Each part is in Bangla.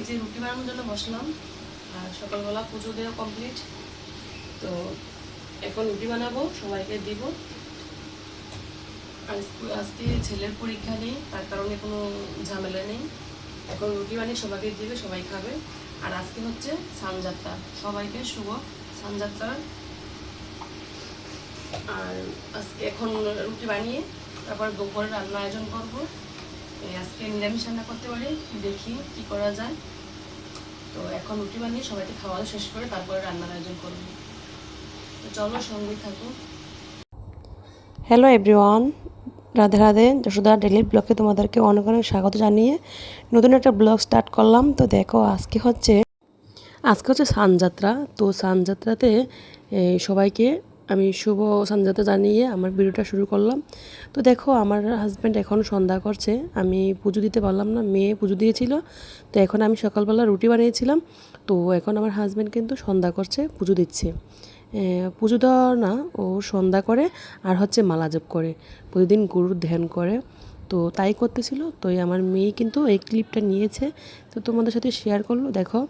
যে রুটি বানানোর জন্য বসলাম, আর সকালবেলা পুজো দেওয়া কমপ্লিট। তো এখন রুটি বানাবো, সবাইকে দিব। আজকে ছেলের পরীক্ষা নেই, তার কারণে কোনো ঝামেলা নেই। এখন রুটি বানিয়ে সবাইকে দিবে, সবাই খাবে। আর আজকে হচ্ছে সানযাত্রা, সবাইকে শুভ সানযাত্রা। আর আজকে এখন রুটি বানিয়ে তারপর দুপুরে রান্না আয়োজন করবো। আজকে নিরামিষ রান্না করতে পারি, দেখি কি করা যায়। তো এখন রুটি বানিয়ে সবাইকে খাওয়া শেষ করে তারপরে রান্নার আয়োজন করবো। তো চলো, সঙ্গে থাকো। Hello everyone, Radhe Radhe. Yashoda daily ব্লগে তোমাদেরকে অনেক অনেক স্বাগত জানিয়ে নতুন একটা ব্লগ স্টার্ট করলাম। তো দেখো আজকে হচ্ছে সানযাত্রা। তো সানযাত্রাতে সবাইকে আমি শুভ সানযাত্রা জানিয়ে আমার ভিডিওটা শুরু করলাম। তো দেখো আমার হাজব্যান্ড এখন সন্ধ্যা করছে, আমি পুজো দিতে পারলাম না, মেয়ে পুজো দিয়েছিল। তো এখন আমি সকালবেলা রুটি বানিয়েছিলাম। তো এখন আমার হাজব্যান্ড কিন্তু সন্ধ্যা করছে, পুজো দিচ্ছে। পুজো দেওয়া না, ও সন্ধ্যা করে আর হচ্ছে মালা জপ করে, প্রতিদিন গুরুর ধ্যান করে। তো তাই করতেছিল। তো আমার মেয়ে কিন্তু এই ক্লিপটা নিয়েছে, তো তোমাদের সাথে শেয়ার করলো। দেখো,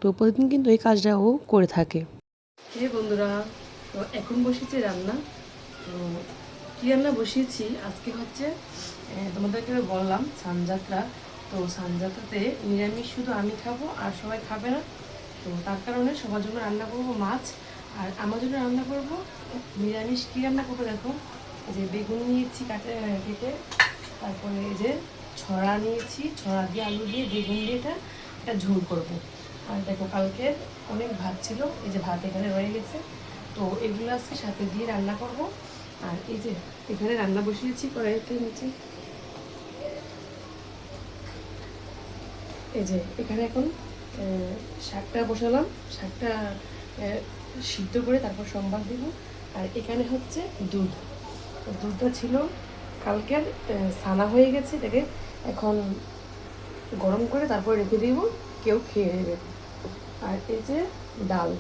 তো প্রতিদিন কিন্তু এই কাজটা ও করে থাকে। বন্ধুরা, তো এখন বসেছি রান্না। তো কী রান্না বসিয়েছি আজকে হচ্ছে, তোমাদেরকে বললাম সানযাত্রা। তো সানযাত্রাতে নিরামিষ শুধু আমি খাবো, আর সবাই খাবে না। তো তার কারণে সবার জন্য রান্না করবো মাছ, আর আমার জন্য রান্না করবো নিরামিষ। কী রান্না করবো দেখো, এই যে বেগুন নিয়েছি কেটে, তারপরে এই যে ছড়া নিয়েছি, ছড়া দিয়ে আলু দিয়ে বেগুন দিয়ে এটা ঝোল করবো। আর দেখো কালকে অনেক ভাত ছিল, এই যে ভাত এখানে রয়ে গেছে। তো এগুলো আজকে সাথে দিয়ে রান্না করব। আর এই যে এখানে রান্না বসিয়েছি কড়াইতে নিচে, এই যে এখানে এখন শাকটা বসালাম। শাকটা সিদ্ধ করে তারপর সম্বাদ দিব। আর এখানে হচ্ছে দুধ, দুধটা ছিল কালকের, ছানা হয়ে গেছে, এটাকে এখন গরম করে তারপর রেখে দিব, কেউ খেয়ে নেবে। আর এই যে ডাল,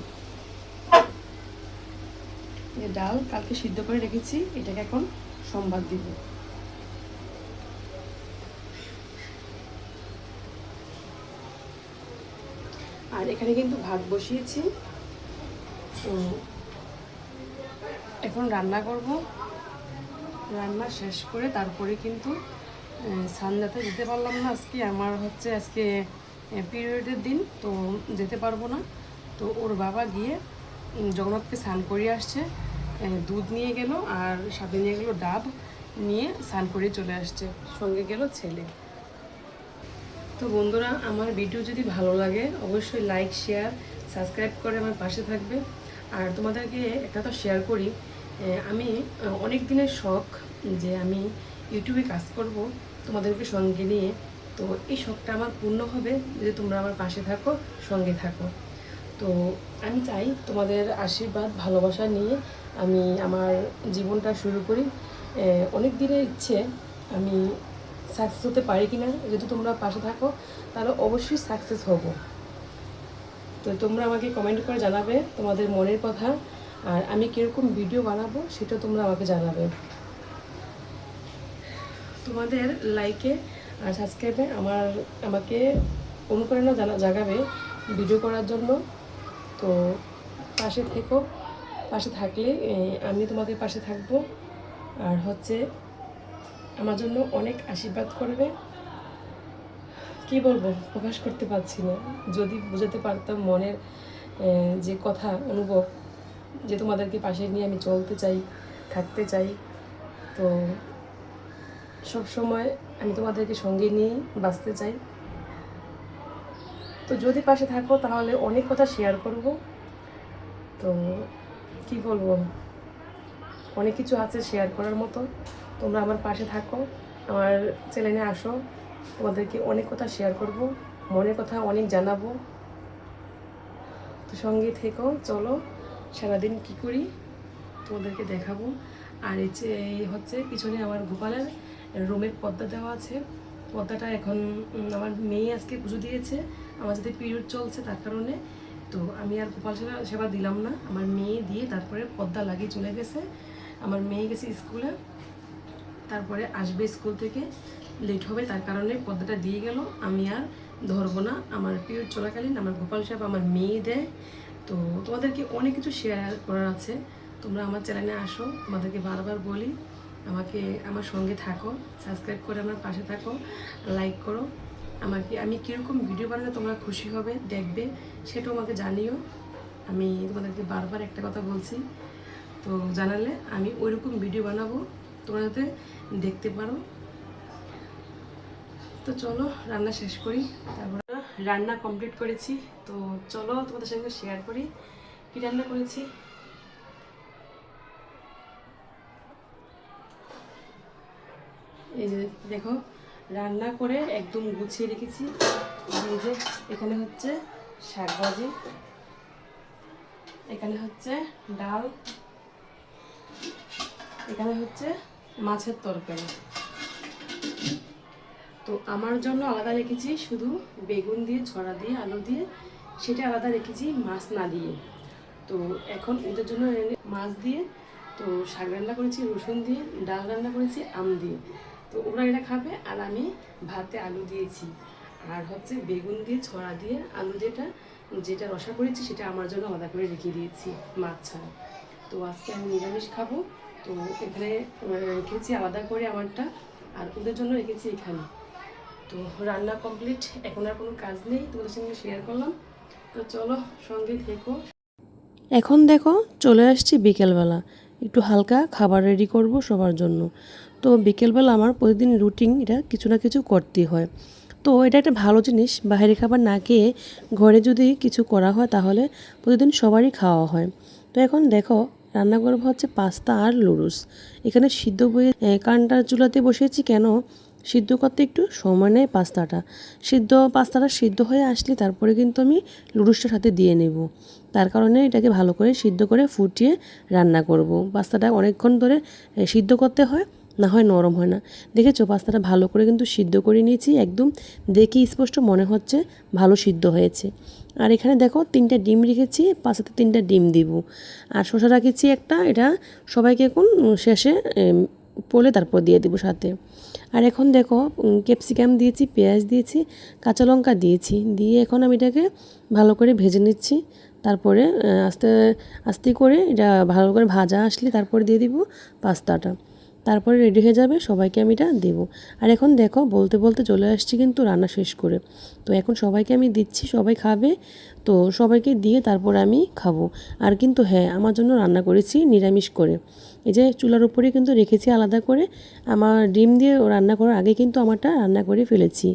ডাল কালকে সিদ্ধ করে রেখেছি, এটাকে এখন সম্বাদ দিব। আর এখানে কিন্তু ভাত বসিয়েছি, তো এখন রান্না করব। রান্না শেষ করে তারপরে কিন্তু সানযাত্রা যেতে পারলাম না আজকে। আমার হচ্ছে আজকে পিরিয়ডের দিন, তো যেতে পারবো না। তো ওর বাবা গিয়ে জগন্নাথকে স্নান করিয়ে আসছে, দুধ নিয়ে গেল আর সাথে নিয়ে গেলো ডাব, নিয়ে স্নান করিয়ে চলে আসছে, সঙ্গে গেল ছেলে। তো বন্ধুরা, আমার ভিডিও যদি ভালো লাগে অবশ্যই লাইক, শেয়ার, সাবস্ক্রাইব করে আমার পাশে থাকবে। আর তোমাদেরকে একটা তো শেয়ার করি, আমি অনেক দিনের শখ যে আমি ইউটিউবে কাজ করব তোমাদেরকে সঙ্গে নিয়ে। তো এই শখটা আমার পূর্ণ হবে যদি তোমরা আমার পাশে থাকো, সঙ্গে থাকো। তো আমি চাই তোমাদের আশীর্বাদ ভালোবাসা নিয়ে আমি আমার জীবনটা শুরু করি। অনেক দিনের ইচ্ছে, আমি সাকসেস হতে পারি কি না, যদি তোমরা পাশে থাকো তাহলে অবশ্যই সাকসেস হব। তো তোমরা আমাকে কমেন্ট করে জানাবে তোমাদের মনের কথা, আর আমি কীরকম ভিডিও বানাবো সেটা তোমরা আমাকে জানাবে। তোমাদের লাইকে আর সাবস্ক্রাইবে আমাকে অনুপ্রেরণা জাগাবে ভিডিও করার জন্য। তো পাশে থেকো, পাশে থাকলে আমি তোমাদের পাশে থাকবো। আর হচ্ছে আমার জন্য অনেক আশীর্বাদ করবে। কি বলবো, প্রকাশ করতে পারছি না। যদি বোঝাতে পারতাম মনের যে কথা, অনুভব, যে তোমাদেরকে পাশে নিয়ে আমি চলতে চাই, থাকতে চাই। তো সব সময় আমি তোমাদেরকে সঙ্গে নিয়ে বাঁচতে চাই। তো যদি পাশে থাকো তাহলে অনেক কথা শেয়ার করব। তো কি বলবো, অনেক কিছু আছে শেয়ার করার মতো। তোমরা আমার পাশে থাকো, আমার চ্যানেলে আসো, তোমাদেরকে অনেক কথা শেয়ার করব, মনের কথা অনেক জানাবো। তো সঙ্গে থেকো, চলো সারাদিন কি করি তোমাদেরকে দেখাবো। আর এই হচ্ছে পিছনে আমার গোপালের রুমের পর্দা দেওয়া আছে। পর্দাটা এখন আমার মেয়ে আজকে পুজো দিয়েছে, আমার যাতে পিরিয়ড চলছে তার কারণে। তো আমি আর গোপাল সেবা দিলাম না, আমার মেয়ে দিয়ে তারপরে পর্দা লাগিয়ে চলে গেছে। আমার মেয়ে গেছে স্কুলে, তারপরে আসবে স্কুল থেকে, লেট হবে, তার কারণে পর্দাটা দিয়ে গেল। আমি আর ধরবো না। আমার পিরিয়ড চলাকালীন আমার গোপাল সাহেব আমার মেয়ে দেয়। তো তোমাদেরকে অনেক কিছু শেয়ার করার আছে। তোমরা আমার চ্যানেলে আসো, তোমাদেরকে বারবার বলি আমাকে আমার সঙ্গে থাকো, সাবস্ক্রাইব করে আমার পাশে থাকো, লাইক করো। আমি কীরকম ভিডিও বানালে তোমরা খুশি হবে দেখবে সেটাও আমাকে জানিও। আমি তোমাদেরকে বারবার একটা কথা বলছি, তো জানালে আমি ওইরকম ভিডিও বানাবো, তোমরা যাতে দেখতে পারো। তো চলো রান্না শেষ করি, তারপর রান্না কমপ্লিট করেছি। তো চলো তোমাদের সঙ্গে শেয়ার করি কী রান্না করেছি। এই যে দেখো, রান্না করে একদম গুছিয়ে রেখেছি। এই যে এখানে হচ্ছে শাক ভাজি, এখানে হচ্ছে ডাল, এখানে হচ্ছে মাছের তরকারি। তো আমার জন্য আলাদা রেখেছি শুধু বেগুন দিয়ে, ছড়া দিয়ে, আলু দিয়ে, সেটা আলাদা রেখেছি মাছ না দিয়ে। তো এখন ওদের জন্য মাছ দিয়ে, তো শাক রান্না করেছি রসুন দিয়ে, ডাল রান্না করেছি আম দিয়ে। তো ওরা এটা খাবে, আর আমি ভাতে আলু দিয়েছি, আর হচ্ছে বেগুন দিয়ে, ছড়া দিয়ে, আলু যেটা যেটা রসা করেছি সেটা আমার জন্য আলাদা করে রেখে দিয়েছি মাছ ছাড়া। তো আজকে আমি নিরামিষ খাবো, তো এখানে রেখেছি আলাদা করে আমারটা, আর ওদের জন্য রেখেছি এখানে। তো রান্না কমপ্লিট, এখন আর কোনো কাজ নেই, তোমাদের সঙ্গে শেয়ার করলাম। তো চলো সঙ্গে থেকো। এখন দেখো চলে আসছি বিকেলবেলা, একটু হালকা খাবার রেডি করব সবার জন্য। তো বিকেলবেলা আমার প্রতিদিন রুটিন এটা কিছু না কিছু করতেই হয়। তো এটা একটা ভালো জিনিস, বাইরে খাবার না খেয়ে ঘরে যদি কিছু করা হয় তাহলে প্রতিদিন সবারই খাওয়া হয়। তো এখন দেখো রান্না করবো হচ্ছে পাস্তা আর লুডুস। এখানে সিদ্ধ বয়ে কানটার চুলাতে বসিয়েছি, কেন সিদ্ধ করতে একটু সময় নেয় পাস্তাটা। পাস্তাটা সিদ্ধ হয়ে আসলে তারপরে কিন্তু আমি লুডুসটার সাথে দিয়ে নেব। তার কারণে এটাকে ভালো করে সিদ্ধ করে ফুটিয়ে রান্না করব। পাস্তাটা অনেকক্ষণ ধরে সিদ্ধ করতে হয়, না হয় নরম হয় না। দেখেছো পাস্তাটা ভালো করে কিন্তু সিদ্ধ করে নিয়েছি, একদম দেখি স্পষ্ট মনে হচ্ছে ভালো সিদ্ধ হয়েছে। আর এখানে দেখো 3টা ডিম রেখেছি, পাস্তাতে 3টা ডিম দিব। আর শসা রেখেছি একটা, এটা সবাইকে এখন শেষে পলে তারপর দিয়ে দেবো সাথে। আর এখন দেখো ক্যাপসিকাম দিয়েছি, পেঁয়াজ দিয়েছি, কাঁচা লঙ্কা দিয়েছি, দিয়ে এখন আমি এটাকে ভালো করে ভেজে নিচ্ছি। তারপরে আস্তে আস্তে করে এটা ভালো করে ভাজা আসলে তারপরে দিয়ে দিব পাস্তাটা। তারপরে রেডি হয়ে যাবে, সবাইকে আমি এটা দেবো। আর এখন দেখো বলতে বলতে চলে আসছি কিন্তু রান্না শেষ করে। তো এখন সবাইকে আমি দিচ্ছি, সবাই খাবে। তো সবাইকে দিয়ে তারপর আমি খাবো। আর কিন্তু হ্যাঁ, আমার জন্য রান্না করেছি নিরামিষ করে। এই যে চুলার উপরে কিন্তু রেখেছি আলাদা করে। আমার ডিম দিয়ে রান্না করার আগে কিন্তু আমারটা রান্না করে ফেলেছি।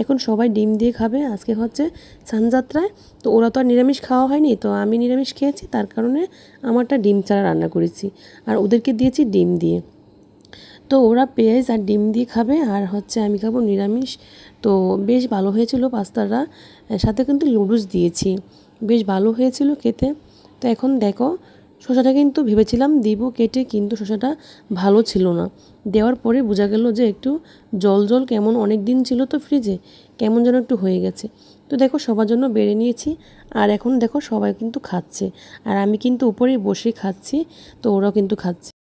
এখন সবাই ডিম দিয়ে খাবে, আজকে হচ্ছে স্নানযাত্রায়। তো ওরা তো আর নিরামিষ খাওয়া হয়নি, তো আমি নিরামিষ খেয়েছি, তার কারণে আমারটা ডিম ছাড়া রান্না করেছি। আর ওদেরকে দিয়েছি ডিম দিয়ে। তো ওরা পেঁয়াজ আর ডিম দিয়ে খাবে, আর হচ্ছে আমি খাবো নিরামিষ। তো বেশ ভালো হয়েছিল পাস্তাটা, সাথে কিন্তু লুডুস দিয়েছি, বেশ ভালো হয়েছিল খেতে। তো এখন দেখো শসাটা কিন্তু ভেবেছিলাম দিব কেটে, কিন্তু শসাটা ভালো ছিল না। দেওয়ার পরে বোঝা গেল যে একটু জল জল কেমন, অনেক দিন ছিল তো ফ্রিজে, কেমন যেন একটু হয়ে গেছে। তো দেখো সবার জন্য বেড়ে নিয়েছি, আর এখন দেখো সবাই কিন্তু খাচ্ছে, আর আমি কিন্তু উপরেই বসে খাচ্ছি, তো ওরাও কিন্তু খাচ্ছে।